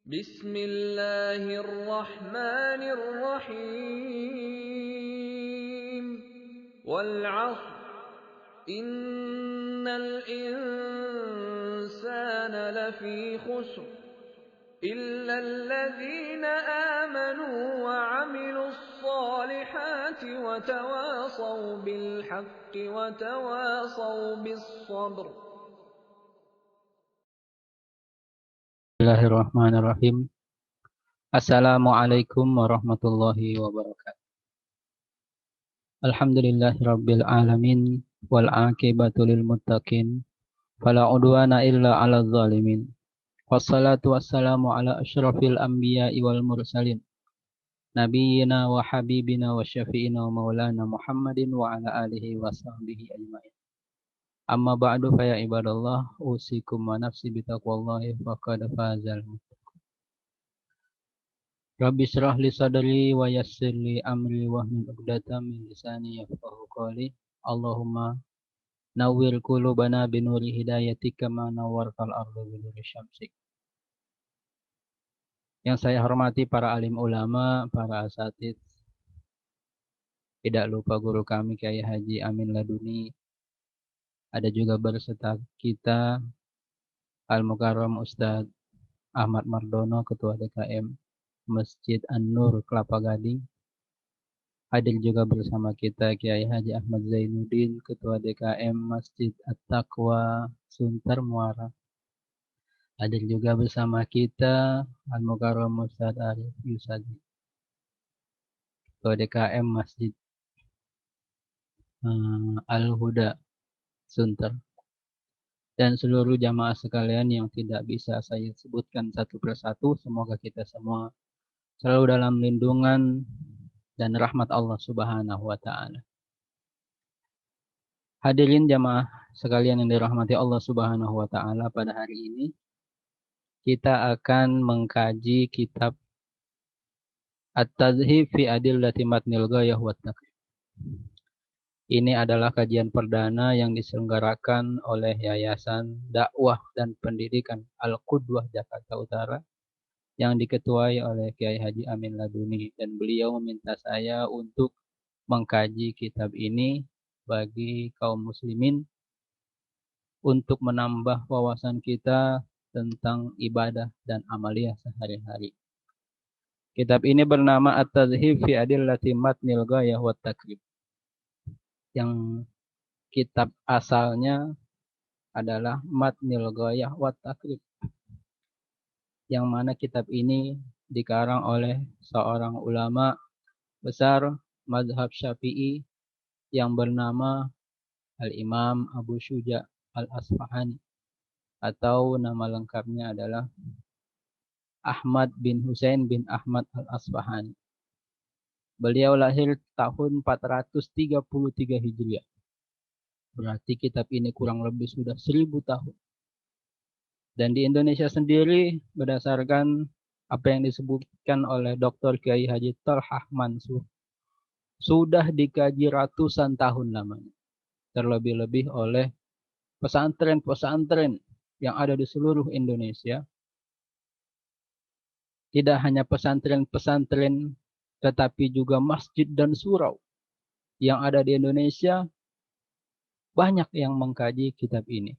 Bismillahirrahmanirrahim. Wal 'ashr. Innal insana lafi khusr. Illa alladhina amanu wa 'amilus salihati wa tawasaw bil haqqi wa tawasaw bis sabr. Bismillahirrahmanirrahim. Assalamualaikum warahmatullahi wabarakatuh. Alhamdulillahirabbil alamin wal aqibatu lil muttaqin fala udwana illa 'alal zalimin. Wassalatu wassalamu ala asyrafil anbiya'i wal mursalin nabiyyina wa habibina wa syafi'ina wa maulana Muhammadin wa ala alihi wa sahbihi ajma'in. Amma ba'du fa ya ibadallah usikum wa nafsi bitaqwallahi faqad fazal. Rabbi syrah li sadri wa yassir li amri wahlul 'uqdatam min lisani yafqahu qawli. Allahumma nawwir qulubana binuri hidayatika kama nawwartal arda binuri syamsik. Yang saya hormati para alim ulama, para asatidz, tidak lupa guru kami Kiai Haji Amin Laduni. Ada juga berserta kita Al-Mukarram Ustadz Ahmad Mardono, Ketua DKM Masjid An-Nur Kelapa Gading. Hadir juga bersama kita Kiai Haji Ahmad Zainuddin, Ketua DKM Masjid At-Taqwa Sunter Muara. Hadir juga bersama kita Al-Mukarram Ustadz Arif Yusadi, Ketua DKM Masjid Al-Huda Sunter. Dan seluruh jamaah sekalian yang tidak bisa saya sebutkan satu persatu, semoga kita semua selalu dalam lindungan dan rahmat Allah Subhanahu wa Ta'ala. Hadirin jamaah sekalian yang dirahmati Allah Subhanahu wa Ta'ala, pada hari ini kita akan mengkaji kitab At-Tadhhib fi Adillati Matnil Ghayah wat Taqrib. Ini adalah kajian perdana yang diselenggarakan oleh Yayasan Dakwah dan Pendidikan Al-Qudwah Jakarta Utara yang diketuai oleh Kiai Haji Amin Laduni, dan beliau meminta saya untuk mengkaji kitab ini bagi kaum muslimin untuk menambah wawasan kita tentang ibadah dan amaliyah sehari-hari. Kitab ini bernama At-Tadhhib fi Adillati Matnil Ghayah wat Taqrib. Yang kitab asalnya adalah Matnil Ghayah wat Taqrib, yang mana kitab ini dikarang oleh seorang ulama besar mazhab Syafi'i yang bernama Al-Imam Abu Syuja Al-Asfahani, atau nama lengkapnya adalah Ahmad bin Husain bin Ahmad Al-Asfahani. Beliau lahir tahun 433 Hijriah. Berarti kitab ini kurang lebih sudah 1000 tahun. Dan di Indonesia sendiri, berdasarkan apa yang disebutkan oleh Dr. Kiai Haji Thalhah Mansur, sudah dikaji ratusan tahun lamanya. Terlebih-lebih oleh pesantren-pesantren yang ada di seluruh Indonesia. Tidak hanya pesantren-pesantren, tetapi juga masjid dan surau yang ada di Indonesia, banyak yang mengkaji kitab ini.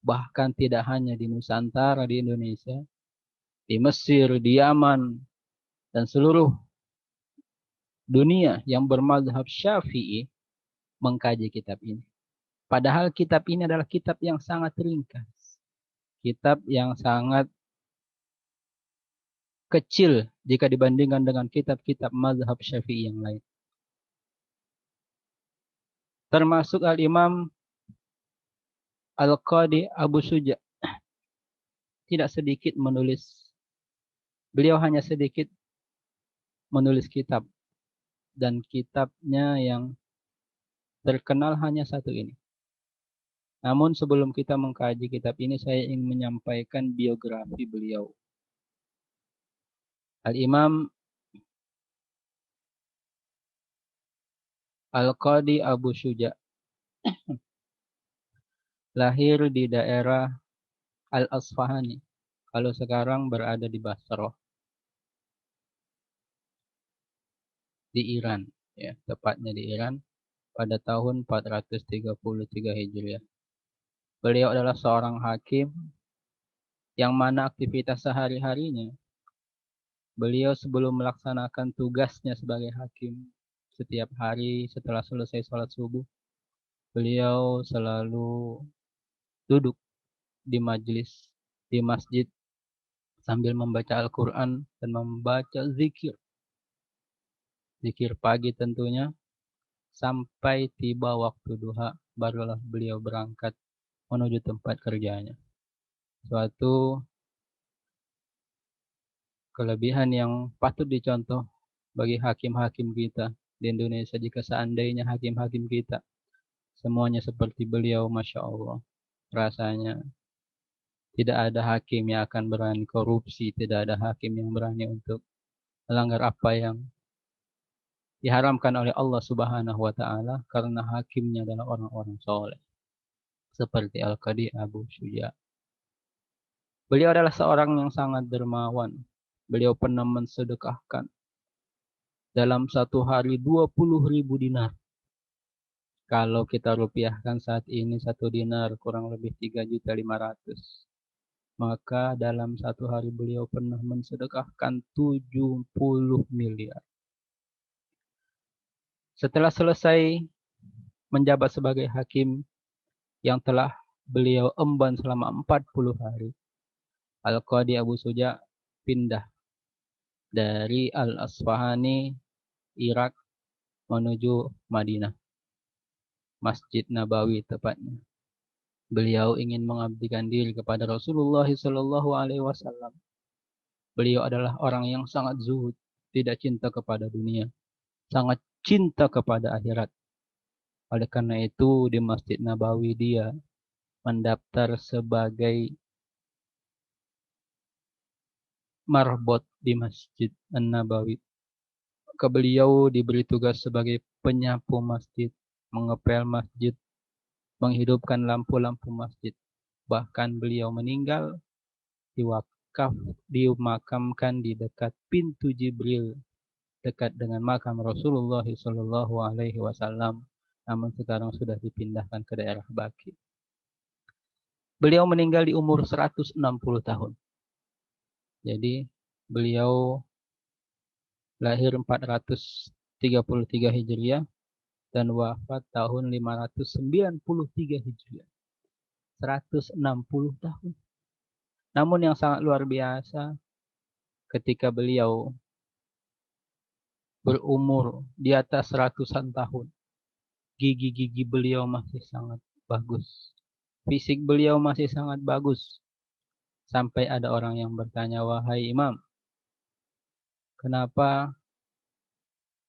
Bahkan tidak hanya di Nusantara, di Indonesia, di Mesir, di Yaman, dan seluruh dunia yang bermazhab Syafi'i mengkaji kitab ini. Padahal kitab ini adalah kitab yang sangat ringkas. Kitab yang sangat kecil jika dibandingkan dengan kitab-kitab mazhab Syafi'i yang lain. Termasuk Al-Imam Al-Qadi Abu Syuja tidak sedikit menulis. Beliau hanya sedikit menulis kitab. Dan kitabnya yang terkenal hanya satu ini. Namun sebelum kita mengkaji kitab ini, saya ingin menyampaikan biografi beliau. Al-Imam Al-Qadi Abu Syuja lahir di daerah Al-Asfahani, Kalau sekarang berada di Basrah, di Iran, ya, tepatnya di Iran pada tahun 433 Hijriah. Beliau adalah seorang hakim yang mana aktivitas sehari-harinya beliau sebelum melaksanakan tugasnya sebagai hakim setiap hari setelah selesai sholat subuh, beliau selalu duduk di majelis di masjid sambil membaca Al-Quran dan membaca zikir pagi tentunya, sampai tiba waktu duha barulah beliau berangkat menuju tempat kerjanya. Suatu kelebihan yang patut dicontoh bagi hakim-hakim kita di Indonesia jika seandainya hakim-hakim kita semuanya seperti beliau, Masya Allah. Rasanya tidak ada hakim yang akan berani korupsi, tidak ada hakim yang berani untuk melanggar apa yang diharamkan oleh Allah Subhanahu wa Ta'ala, karena hakimnya adalah orang-orang soleh seperti Al-Qadi Abu Syuja. Beliau adalah seorang yang sangat dermawan. Beliau pernah mensedekahkan dalam satu hari 20.000 dinar. Kalau kita rupiahkan saat ini, satu dinar kurang lebih 3.500.000. Maka dalam satu hari beliau pernah mensedekahkan 70 miliar. Setelah selesai menjabat sebagai hakim yang telah beliau emban selama 40 hari, Al-Qadi Abu Syuja pindah dari Al-Asfahani, Irak, menuju Madinah, Masjid Nabawi tepatnya. Beliau ingin mengabdikan diri kepada Rasulullah SAW. Beliau adalah orang yang sangat zuhud, tidak cinta kepada dunia, sangat cinta kepada akhirat. Oleh karena itu di Masjid Nabawi dia mendaftar sebagai marbot di Masjid An-Nabawi. Beliau diberi tugas sebagai penyapu masjid, mengepel masjid, menghidupkan lampu-lampu masjid. Bahkan beliau meninggal dimakamkan di dekat pintu Jibril, dekat dengan makam Rasulullah SAW. Namun sekarang sudah dipindahkan ke daerah Baki. Beliau meninggal di umur 160 tahun. Jadi beliau lahir 433 Hijriah dan wafat tahun 593 Hijriah. 160 tahun. Namun yang sangat luar biasa, ketika beliau berumur di atas ratusan tahun, gigi-gigi beliau masih sangat bagus. Fisik beliau masih sangat bagus. Sampai ada orang yang bertanya, "Wahai Imam, kenapa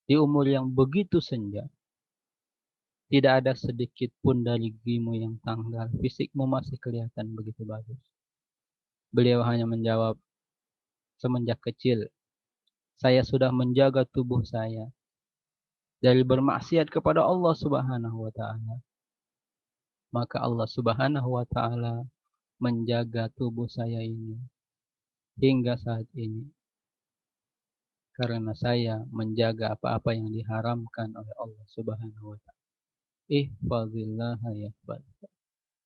di umur yang begitu senja tidak ada sedikit pun dari gigimu yang tanggal? Fisikmu masih kelihatan begitu bagus." Beliau hanya menjawab, "Semenjak kecil saya sudah menjaga tubuh saya dari bermaksiat kepada Allah Subhanahu wa Ta'ala. Maka Allah Subhanahu wa Ta'ala menjaga tubuh saya ini hingga saat ini, karena saya menjaga apa-apa yang diharamkan oleh Allah Subhanahu wa Ta'ala. Ihfazillah yahfazka."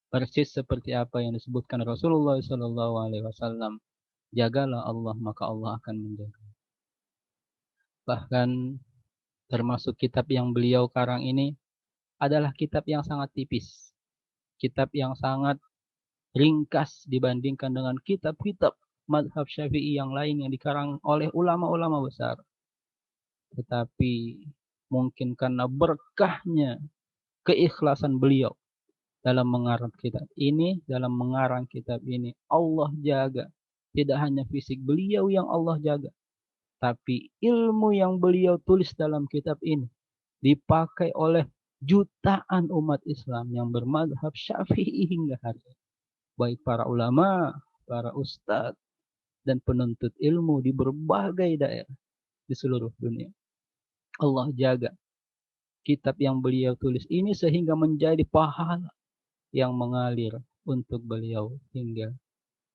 Persis seperti apa yang disebutkan Rasulullah SAW, jagalah Allah maka Allah akan menjaga. Bahkan termasuk kitab yang beliau karang ini adalah kitab yang sangat tipis, kitab yang sangat ringkas dibandingkan dengan kitab-kitab mazhab Syafi'i yang lain yang dikarang oleh ulama-ulama besar. Tetapi mungkin karena berkahnya keikhlasan beliau dalam mengarang kitab ini, Allah jaga. Tidak hanya fisik beliau yang Allah jaga, tapi ilmu yang beliau tulis dalam kitab ini dipakai oleh jutaan umat Islam yang bermadzhab Syafi'i hingga hari ini. Baik para ulama, para ustadz, dan penuntut ilmu di berbagai daerah di seluruh dunia. Allah jaga kitab yang beliau tulis ini sehingga menjadi pahala yang mengalir untuk beliau hingga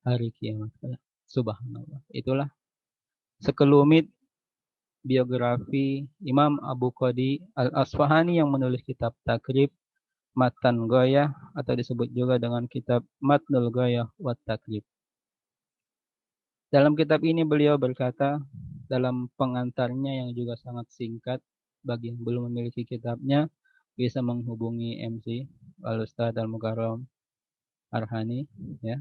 hari kiamat kelak. Subhanallah. Itulah sekelumit biografi Imam Abu Qadi Al-Asfahani yang menulis kitab Takrib Matan Ghayah atau disebut juga dengan kitab Matnul Ghayah wa Takrib. Dalam kitab ini beliau berkata dalam pengantarnya yang juga sangat singkat, bagi yang belum memiliki kitabnya bisa menghubungi MC Al-Ustadz Al-Mukarram Arhani ya.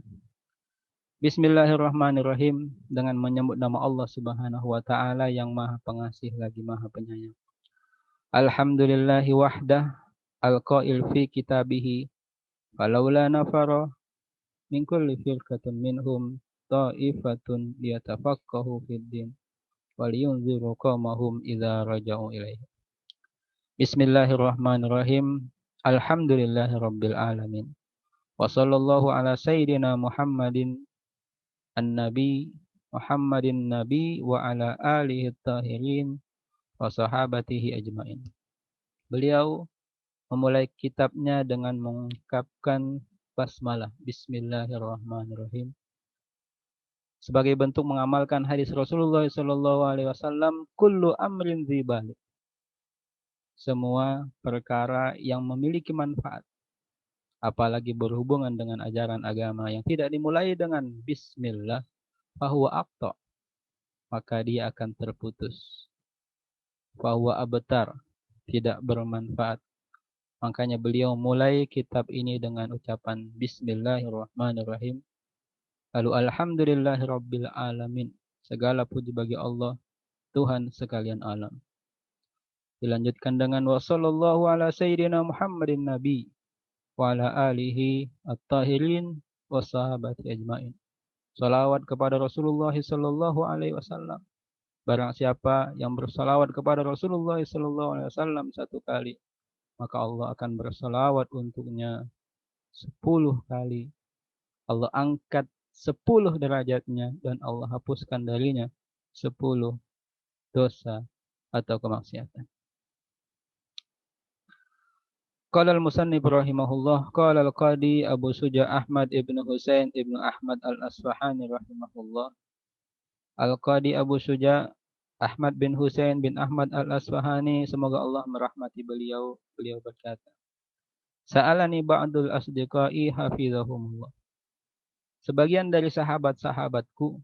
Bismillahirrahmanirrahim, dengan menyebut nama Allah Subhanahu wa taala yang Maha Pengasih lagi Maha Penyayang. Alhamdulillahi wahdah al-qail fi kitabihi falaula nafara min kulli firqatin minhum ta'ifatun liyatafaqahu fid din waliyunziru qaumahum idza raja'u ilaihi. Bismillahirrahmanirrahim. Alhamdulillahirabbil alamin. Wa sallallahu ala sayyidina Muhammadin an-nabi Muhammadin nabi wa ala alihi tahirin wa sahabatihi ajmain. Beliau memulai kitabnya dengan mengungkapkan basmalah, Bismillahirrahmanirrahim, sebagai bentuk mengamalkan hadis Rasulullah SAW, kullu amrin dzibal, semua perkara yang memiliki manfaat, apalagi berhubungan dengan ajaran agama yang tidak dimulai dengan Bismillah, fahuwa aqta, maka dia akan terputus. Fahuwa abtar, tidak bermanfaat. Makanya beliau mulai kitab ini dengan ucapan Bismillahirrahmanirrahim. Lalu alhamdulillahirabbil alamin, segala puji bagi Allah, Tuhan sekalian alam. Dilanjutkan dengan wa sallallahu ala sayyidina Muhammadin nabi wa ala alihi at-tahirin wa sahabati ajmain. Salawat kepada Rasulullah sallallahu alaihi wasallam. Barang siapa yang bersalawat kepada Rasulullah sallallahu alaihi wasallam satu kali, maka Allah akan bersalawat untuknya 10 kali. Allah angkat 10 derajatnya dan Allah hapuskan darinya 10 dosa atau kemaksiatan. Qala al-musannif rahimahullah, qala al-qadi Abu Suja Ahmad ibn Husain ibn Ahmad al-Asfahani rahimahullah. Al-qadi Abu Suja Ahmad bin Husain bin Ahmad al-Asfahani, semoga Allah merahmati beliau, beliau berkata, Sa'alani ba'dul asdiqai hafizahumullah. Sebagian dari sahabat-sahabatku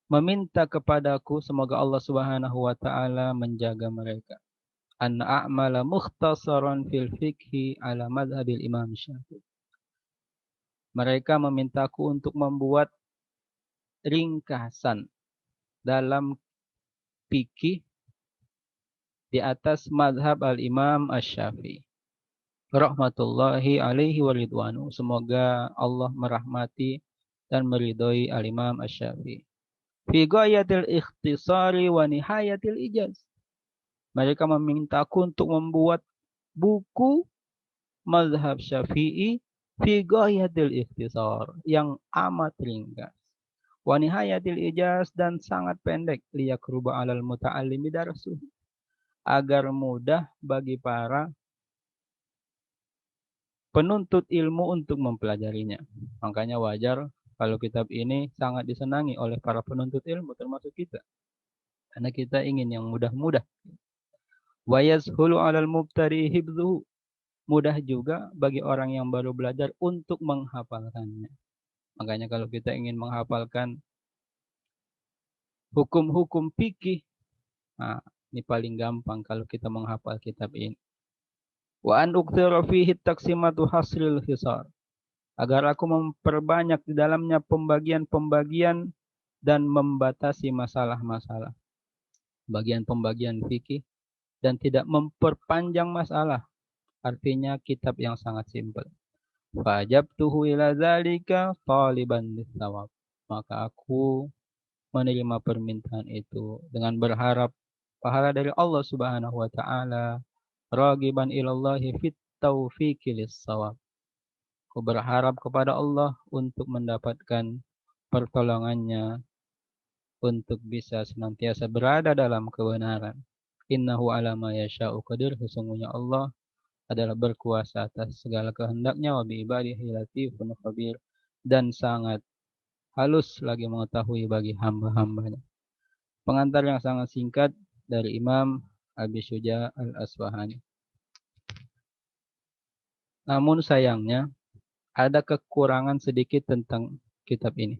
meminta kepadaku, semoga Allah Subhanahu wa taala menjaga mereka, an a'mala mukhtasaran fil fiqhi ala madhabil Imam Syafi'i. Mereka memintaku untuk membuat ringkasan dalam fikih di atas madhab al-Imam Asy-Syafi'i. Rahmatullahi alaihi wa ridwanu. Semoga Allah merahmati dan meridhoi al-Imam Asy-Syafi'i. Fi ghayatil ikhtisari wa nihayatil ijaz. Mereka memintaku untuk membuat buku mazhab Syafi'i fi ghayatil ikhtisar, yang amat ringkas. Wa nihayatil ijaz, dan sangat pendek, liyakruba 'alal muta'allimi darsuh, agar mudah bagi para penuntut ilmu untuk mempelajarinya. Makanya wajar kalau kitab ini sangat disenangi oleh para penuntut ilmu termasuk kita. Karena kita ingin yang mudah-mudah. Wa yazhulu 'alal mubtadi hifdzuhu, mudah juga bagi orang yang baru belajar untuk menghafalkannya. Makanya kalau kita ingin menghafalkan hukum-hukum fikih, nah, ini paling gampang kalau kita menghafal kitab ini. Wa an uktsira fihi taqsimatu hasril hisar, agar aku memperbanyak di dalamnya pembagian-pembagian dan membatasi masalah-masalah. Bagian-pembagian fikih dan tidak memperpanjang masalah. Artinya kitab yang sangat simpel. Fajabtuhu ila dzalika taliban lis-shawab. Maka aku menerima permintaan itu dengan berharap pahala dari Allah Subhanahu wa taala, ragiban ilallahi fit taufiqi lis-shawab. Aku berharap kepada Allah untuk mendapatkan pertolongannya untuk bisa senantiasa berada dalam kebenaran. Innahu ala ma yasha'u qadir, sesungguhnya Allah adalah berkuasa atas segala kehendaknya, wa bi ibadihi latifun khabir, dan sangat halus lagi mengetahui bagi hamba-hambanya. Pengantar yang sangat singkat dari Imam Abi Syuja al-Asfahani. Namun sayangnya ada kekurangan sedikit tentang kitab ini.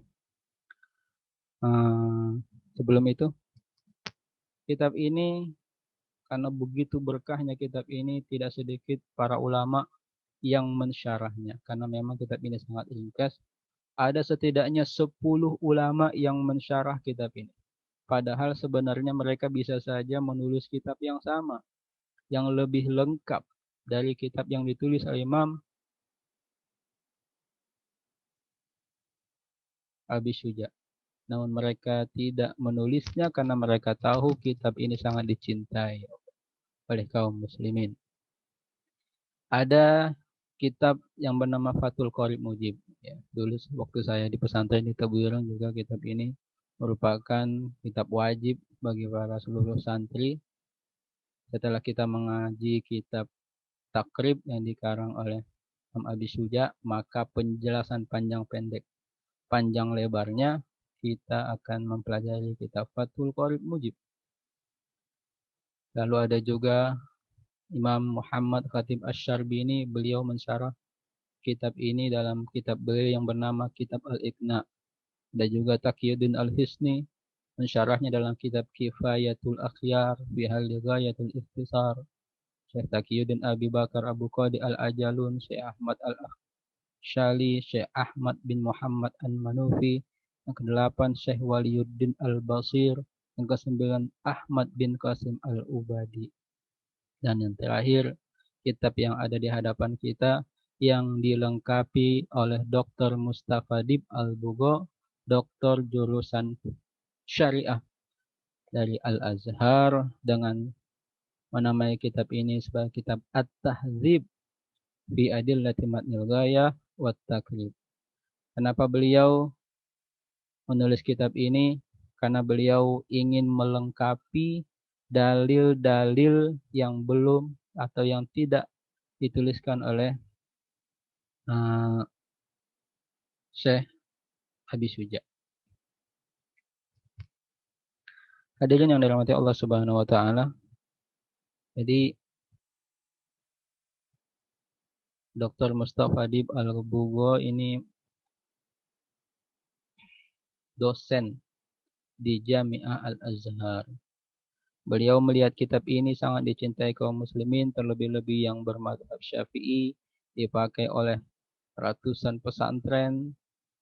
Sebelum itu, kitab ini karena begitu berkahnya kitab ini tidak sedikit para ulama yang mensyarahnya. Karena memang kitab ini sangat ringkas. Ada setidaknya 10 ulama yang mensyarah kitab ini. Padahal sebenarnya mereka bisa saja menulis kitab yang sama, yang lebih lengkap dari kitab yang ditulis oleh Imam Abi Syuja. Namun mereka tidak menulisnya karena mereka tahu kitab ini sangat dicintai oleh kaum muslimin. Ada kitab yang bernama Fathul Qorib Mujib. Ya, dulu waktu saya di pesantren di Tebuireng juga kitab ini merupakan kitab wajib bagi para seluruh santri. Setelah kita mengaji kitab Takrib yang dikarang oleh Imam Abi Syuja, maka penjelasan panjang pendek, panjang lebarnya kita akan mempelajari kitab Fathul Qorib Mujib. Lalu ada juga Imam Muhammad Khatib Asy-Syarbini, beliau mensyarah kitab ini dalam kitab beliau yang bernama Kitab Al-Iqna. Ada juga Taqiyuddin Al-Hisni mensyarahnya dalam kitab Kifayatul Akhyar fi Halli Ghayatul Ikhtisar. Syekh Taqiyuddin Abi Bakar Abu Qadi Al-Ajalun, Syekh Ahmad Al-Syali, Syekh Ahmad bin Muhammad An-Manufi. Yang ke-8 Syekh Waliyuddin Al-Basir. Yang ke-9 Ahmad bin Qasim Al-Ubadi. Dan yang terakhir kitab yang ada di hadapan kita yang dilengkapi oleh Dr. Mustafa Dib Al-Bugo, doktor jurusan syariah dari Al-Azhar, dengan menamai kitab ini sebagai kitab At-Tahdzib fi Adillati Matnil Ghayah wat Taqrib. Kenapa beliau menulis kitab ini? Karena beliau ingin melengkapi dalil-dalil yang belum atau yang tidak dituliskan oleh Syekh Abi Syuja. Hadirin yang dirahmati Allah Subhanahu wa taala. Jadi Dr. Mustafa Dib Al-Bugo ini dosen di Jami'ah Al-Azhar. Beliau melihat kitab ini sangat dicintai kaum muslimin, terlebih-lebih yang bermadzhab Syafi'i, dipakai oleh ratusan pesantren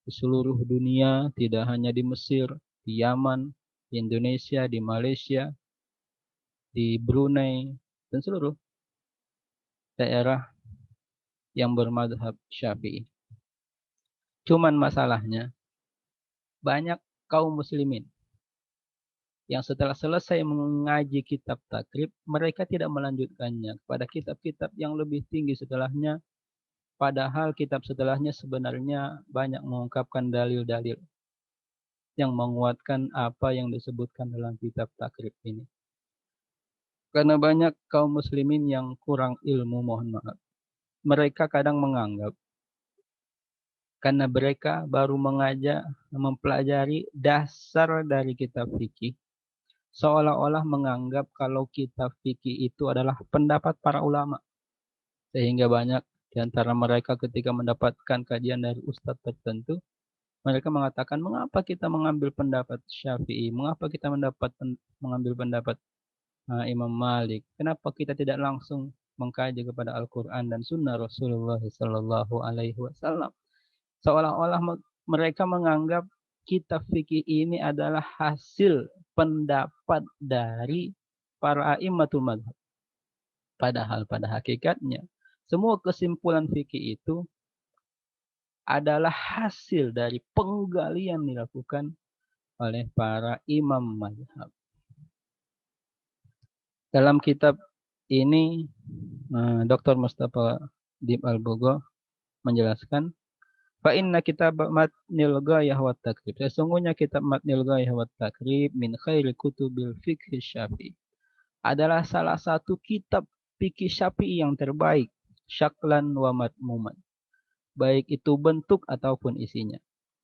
di seluruh dunia, tidak hanya di Mesir, di Yaman, di Indonesia, di Malaysia, di Brunei, dan seluruh daerah yang bermadzhab Syafi'i. Cuman masalahnya, banyak kaum muslimin yang setelah selesai mengaji kitab Takrib, mereka tidak melanjutkannya kepada kitab-kitab yang lebih tinggi setelahnya, padahal kitab setelahnya sebenarnya banyak mengungkapkan dalil-dalil yang menguatkan apa yang disebutkan dalam kitab Takrib ini. Karena banyak kaum muslimin yang kurang ilmu, mohon maaf, mereka kadang menganggap karena mereka baru mempelajari dasar dari kitab fikih, seolah-olah menganggap kalau kitab fikih itu adalah pendapat para ulama. Sehingga banyak di antara mereka ketika mendapatkan kajian dari ustadz tertentu, mereka mengatakan, mengapa kita mengambil pendapat Syafi'i? Mengapa kita mengambil pendapat Imam Malik? Kenapa kita tidak langsung mengkaji kepada Al-Quran dan Sunnah Rasulullah Sallallahu Alaihi Wasallam? Seolah-olah mereka menganggap kitab fikih ini adalah hasil pendapat dari para a'immatul madzhab. Padahal pada hakikatnya semua kesimpulan fikih itu adalah hasil dari penggalian dilakukan oleh para imam mazhab. Dalam kitab ini Dr. Mustafa Dib Al-Bugo menjelaskan, fa inna kitab Matnil Ghayah wat Taqrib, sesungguhnya kitab Matnil Ghayah wat Taqrib min khairi kutubil fikih Syafi'i, adalah salah satu kitab fikih Syafi'i yang terbaik, syaklan wa matmuman, baik itu bentuk ataupun isinya.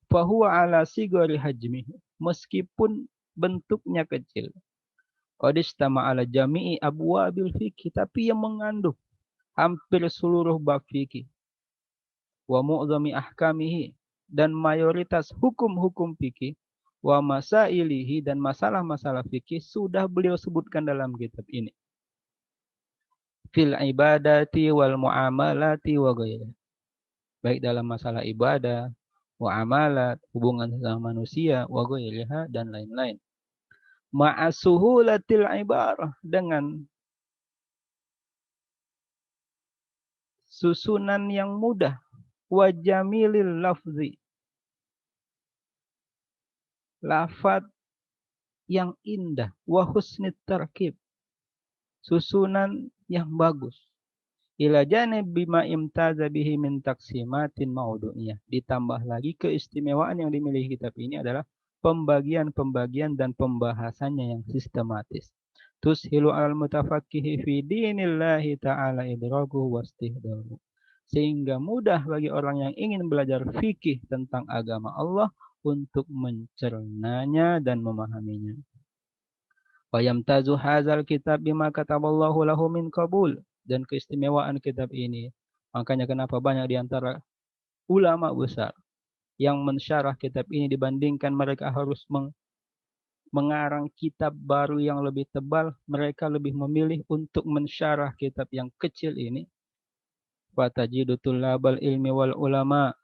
Fahuwa ala sigari hajmihi, meskipun bentuknya kecil. Qad istama ala jami'i abwabil fikih, tapi yang mengandung hampir seluruh bab fikih. Wa mu'zami ahkamihi, dan mayoritas hukum-hukum fikih. Wa masailihi, dan masalah-masalah fikih sudah beliau sebutkan dalam kitab ini. Fil ibadati wal muamalati wa ghairiha, baik dalam masalah ibadah, muamalat, hubungan sama manusia, wa ghairiha, dan lain-lain. Ma'asuhulatil ibarah, dengan susunan yang mudah, wa jamilil lafzi, lafaz yang indah, wa husnit tarkib, susunan yang bagus. Ila janib bima imtaza bihi min taksimatin maudu'iyah, ditambah lagi keistimewaan yang dimiliki kitab ini adalah pembagian-pembagian dan pembahasannya yang sistematis. Tushilu al mutafaqqihi fi dinillahi ta'ala idrakuhu wastihdaru, sehingga mudah bagi orang yang ingin belajar fikih tentang agama Allah untuk mencernanya dan memahaminya. Wa yamtazu hadzal kitab bima kataballahu lahu min qabul, dan keistimewaan kitab ini, makanya kenapa banyak di antara ulama besar yang mensyarah kitab ini dibandingkan mereka harus mengarang kitab baru yang lebih tebal, mereka lebih memilih untuk mensyarah kitab yang kecil ini. Fatajidu tullabal ilmi wal ulama,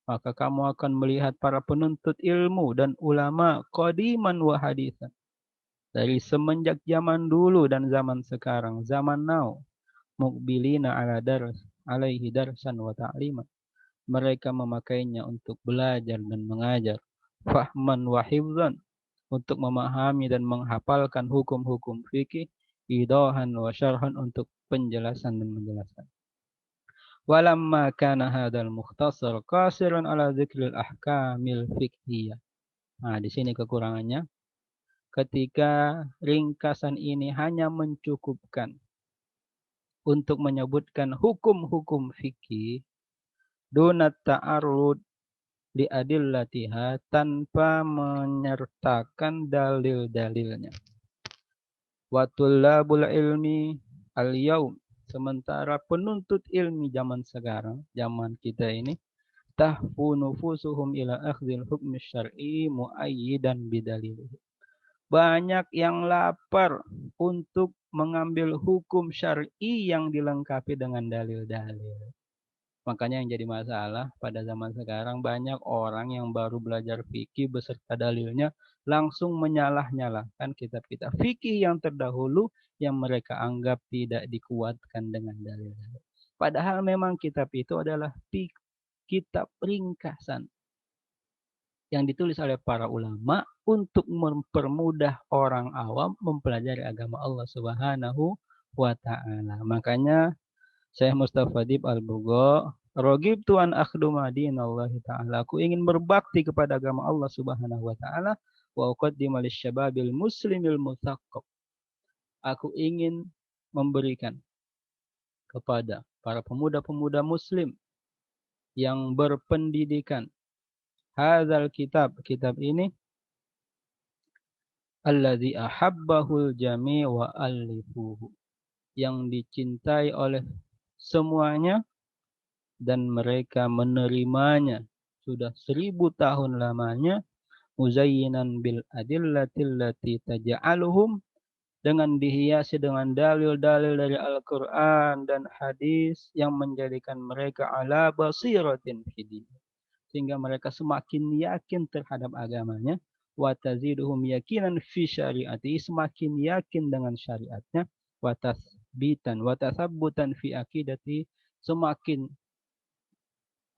maka kamu akan melihat para penuntut ilmu dan ulama qadiman wa hadisan, dari semenjak zaman dulu dan zaman sekarang, zaman now, muqbilina ala alaihi darsan wa ta'liman, mereka memakainya untuk belajar dan mengajar, fahman wa hifzan, untuk memahami dan menghafalkan hukum-hukum fikih, idahan wa syarhan, untuk penjelasan dan menjelaskan. Walamma kana hadzal mukhtasar qasiran ala dzikril ahkamil fiqhiyah. Nah, di sini kekurangannya. Ketika ringkasan ini hanya mencukupkan untuk menyebutkan hukum-hukum fikih, dunat ta'arrud li adillatiha, tanpa menyertakan dalil-dalilnya. Wa tullabul ilmi al-yaum, sementara penuntut ilmi zaman sekarang, zaman kita ini, tahfu nufusuhum ila akhdhil hukmi syar'i muayyidan bidalilihi, banyak yang lapar untuk mengambil hukum syar'i yang dilengkapi dengan dalil-dalil. Makanya yang jadi masalah pada zaman sekarang, banyak orang yang baru belajar fikih beserta dalilnya langsung menyalah-nyalahkan kitab-kitab fikih yang terdahulu yang mereka anggap tidak dikuatkan dengan dalil-dalil. Padahal memang kitab itu adalah kitab ringkasan yang ditulis oleh para ulama untuk mempermudah orang awam mempelajari agama Allah Subhanahu wa ta'ala. Makanya Syekh Mustafa Dib Al-Bugha, ragibtu an akhduma dinallahi ta'ala, aku ingin berbakti kepada agama Allah Subhanahu wa ta'ala, wa uqaddima lisyababil muslimil mutsaqqab, aku ingin memberikan kepada para pemuda-pemuda muslim yang berpendidikan hadzal kitab ini, alladzi ahabbahul jami' wa alifuhu, yang dicintai oleh semuanya dan mereka menerimanya sudah 1000 tahun lamanya, muzayyinan bil adillatil lati taj'aluhum, dengan dihiasi dengan dalil-dalil dari Al-Qur'an dan hadis yang menjadikan mereka ala basiratin fid, sehingga mereka semakin yakin terhadap agamanya, wa taziduhum yakinan fi syariati, semakin yakin dengan syariatnya, wa tasbitan wa tasabbutan fi aqidati, semakin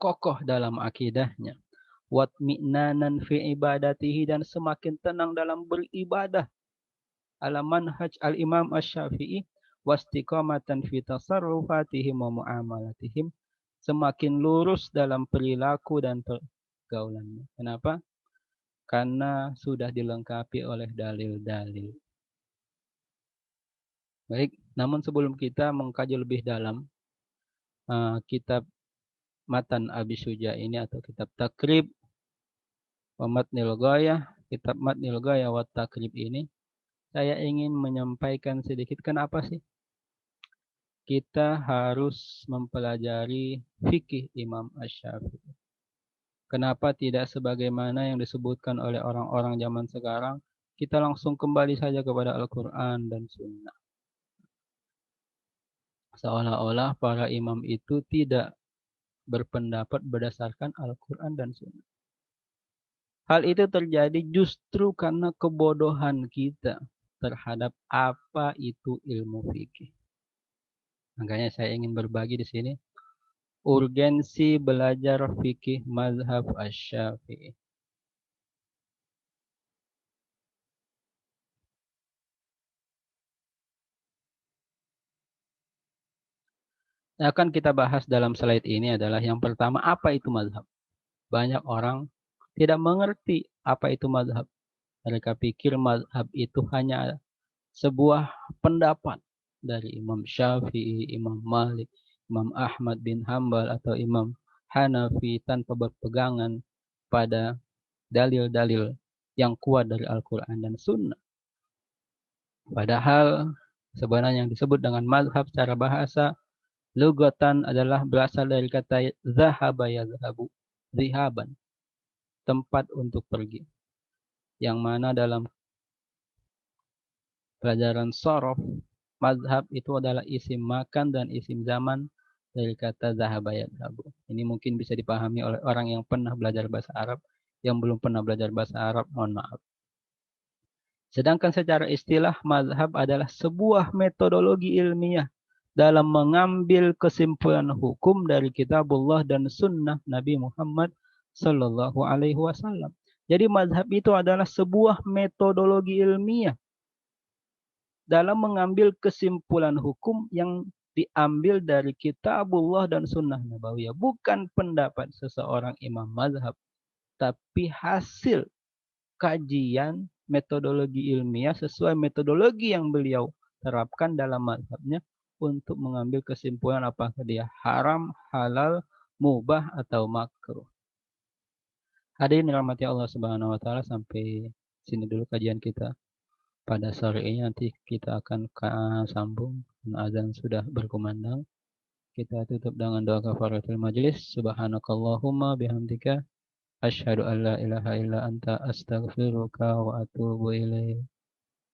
kokoh dalam akidahnya, wa tmi'nanan fi ibadatihi, dan semakin tenang dalam beribadah, ala manhaj al-Imam Asy-Syafi'i, wa istiqamatan fi tasarrufatihim wa muamalatihim, semakin lurus dalam perilaku dan pergaulannya. Kenapa? Karena sudah dilengkapi oleh dalil-dalil. Baik, namun sebelum kita mengkaji lebih dalam kitab Matan Abi Syuja ini atau kitab Takrib wa Matnil Ghayah, kitab Matnil Ghayah wa Takrib ini, saya ingin menyampaikan sedikit kenapa sih kita harus mempelajari fikih Imam Asy-Syafi'i. Kenapa tidak sebagaimana yang disebutkan oleh orang-orang zaman sekarang, kita langsung kembali saja kepada Al-Quran dan Sunnah. Seolah-olah para imam itu tidak berpendapat berdasarkan Al-Quran dan Sunnah. Hal itu terjadi justru karena kebodohan kita terhadap apa itu ilmu fikih. Makanya saya ingin berbagi di sini urgensi belajar fikih mazhab Asy-Syafi'i. Yang akan kita bahas dalam slide ini adalah yang pertama, apa itu mazhab? Banyak orang tidak mengerti apa itu mazhab. Mereka pikir mazhab itu hanya sebuah pendapat dari Imam Syafi'i, Imam Malik, Imam Ahmad bin Hambal, atau Imam Hanafi tanpa berpegangan pada dalil-dalil yang kuat dari Al-Quran dan Sunnah. Padahal sebenarnya yang disebut dengan mazhab secara bahasa lugatan adalah berasal dari kata zahaba yazhabu, zihaban, tempat untuk pergi. Yang mana dalam pelajaran sorof, mazhab itu adalah isim makan dan isim zaman dari kata zahaba yazhabu. Ini mungkin bisa dipahami oleh orang yang pernah belajar bahasa Arab. Yang belum pernah belajar bahasa Arab, mohon maaf. Sedangkan secara istilah, mazhab adalah sebuah metodologi ilmiah dalam mengambil kesimpulan hukum dari kitabullah dan sunnah Nabi Muhammad Sallallahu Alaihi Wasallam. Jadi mazhab itu adalah sebuah metodologi ilmiah dalam mengambil kesimpulan hukum yang diambil dari kitabullah dan sunnah Nabawiyah. Bukan pendapat seseorang imam mazhab, tapi hasil kajian metodologi ilmiah sesuai metodologi yang beliau terapkan dalam mazhabnya untuk mengambil kesimpulan apakah dia haram, halal, mubah, atau makruh. Hadirin dirahmati Allah Subhanahu wa taala, sampai sini dulu kajian kita pada sore ini. Nanti kita akan sambung, azan sudah berkumandang. Kita tutup dengan doa kafaratul majlis. Subhanakallahumma bihamdika asyhadu an la ilaha illa anta astaghfiruka wa atubu ilaik.